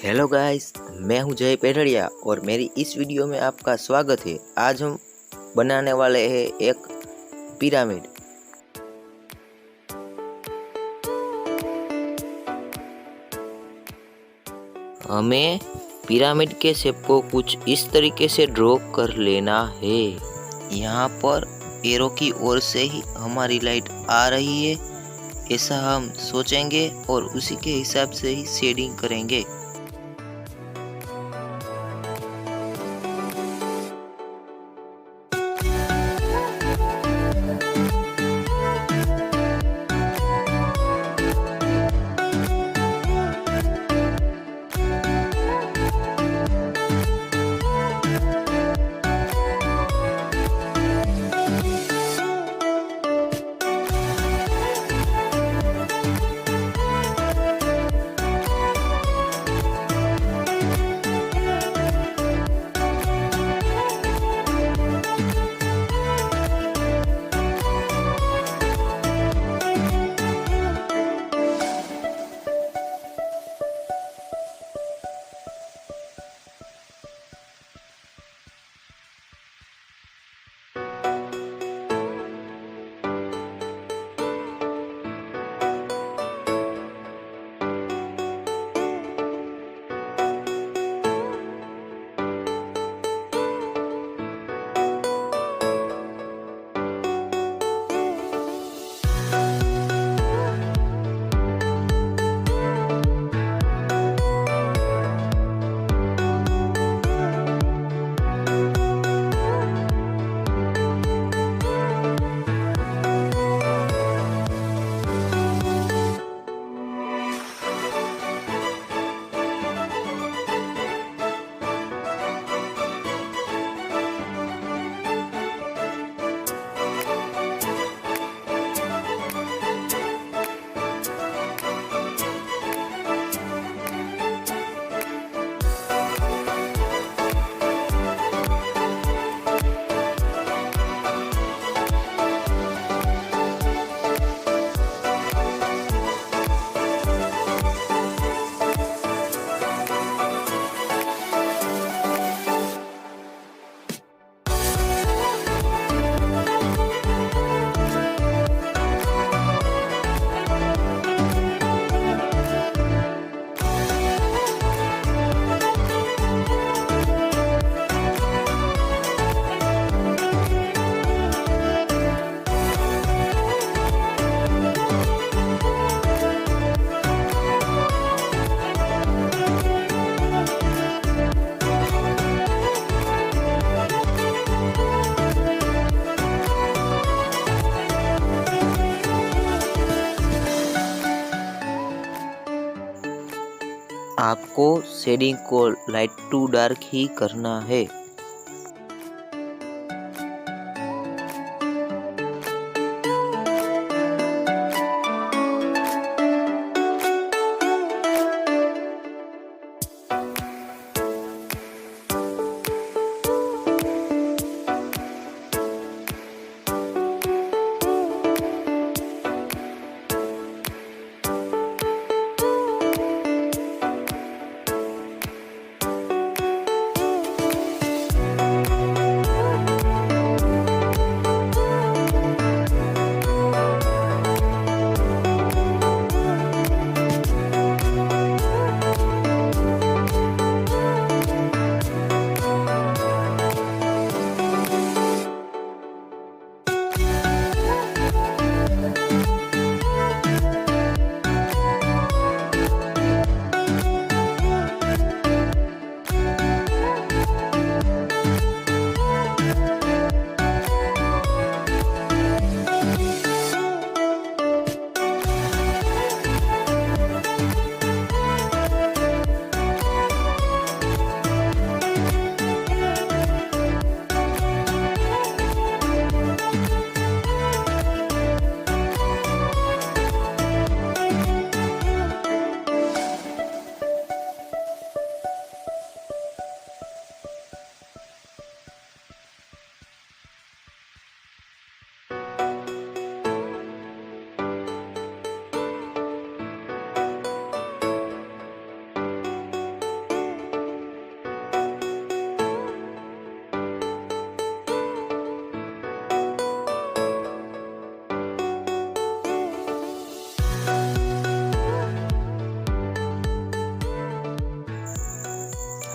Hello guys, मैं हूं जय pedhadiya और मेरी इस वीडियो में आपका स्वागत है। आज हम बनाने वाले हैं एक पिरामिड। हमें पिरामिड के शेप को कुछ इस तरीके से ड्रॉ कर लेना है। यहाँ पर एरो की ओर से ही हमारी लाइट आ रही है, ऐसा हम सोचेंगे और उसी के हिसाब से ही शेडिंग करेंगे। आपको शेडिंग को लाइट टू डार्क ही करना है।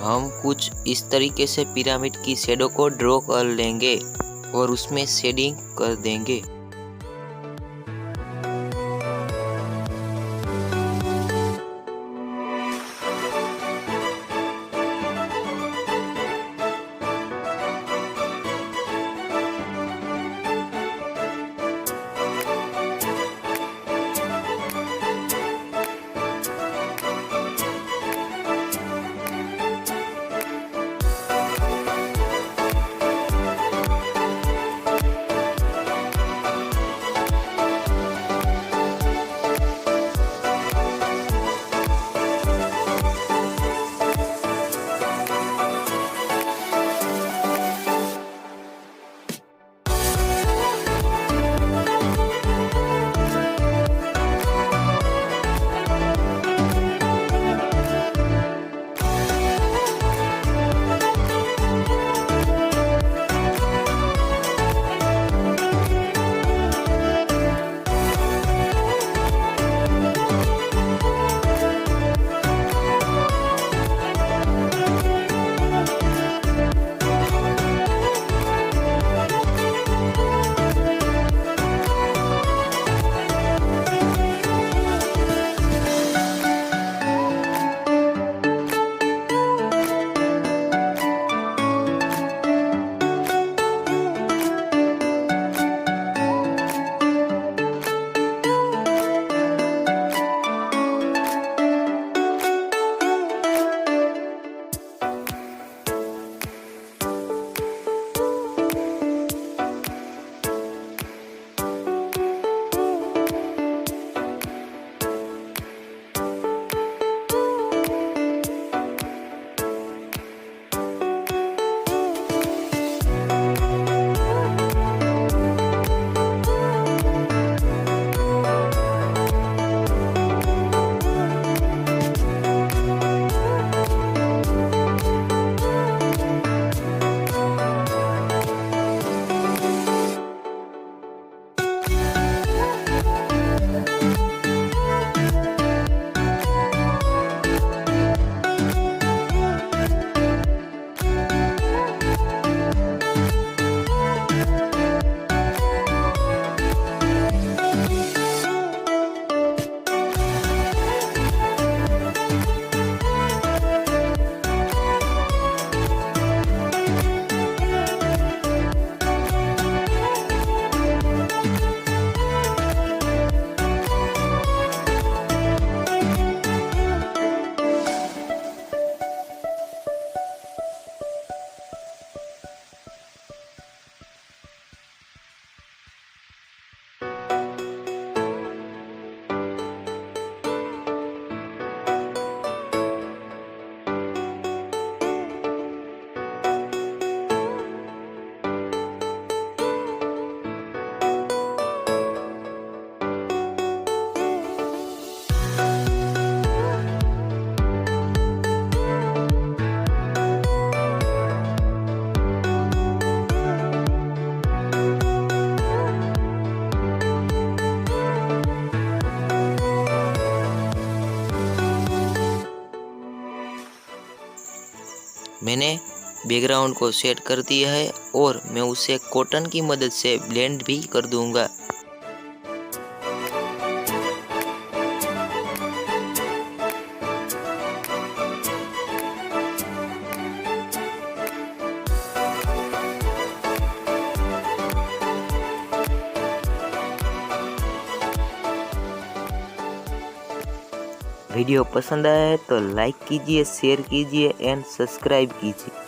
हम कुछ इस तरीके से पिरामिड की शेडो को ड्रॉ कर लेंगे और उसमें शेडिंग कर देंगे। मैंने बैकग्राउंड को सेट कर दिया है और मैं उसे कॉटन की मदद से ब्लेंड भी कर दूंगा। वीडियो पसंद आया है तो लाइक कीजिए, शेयर कीजिए एंड सब्सक्राइब कीजिए।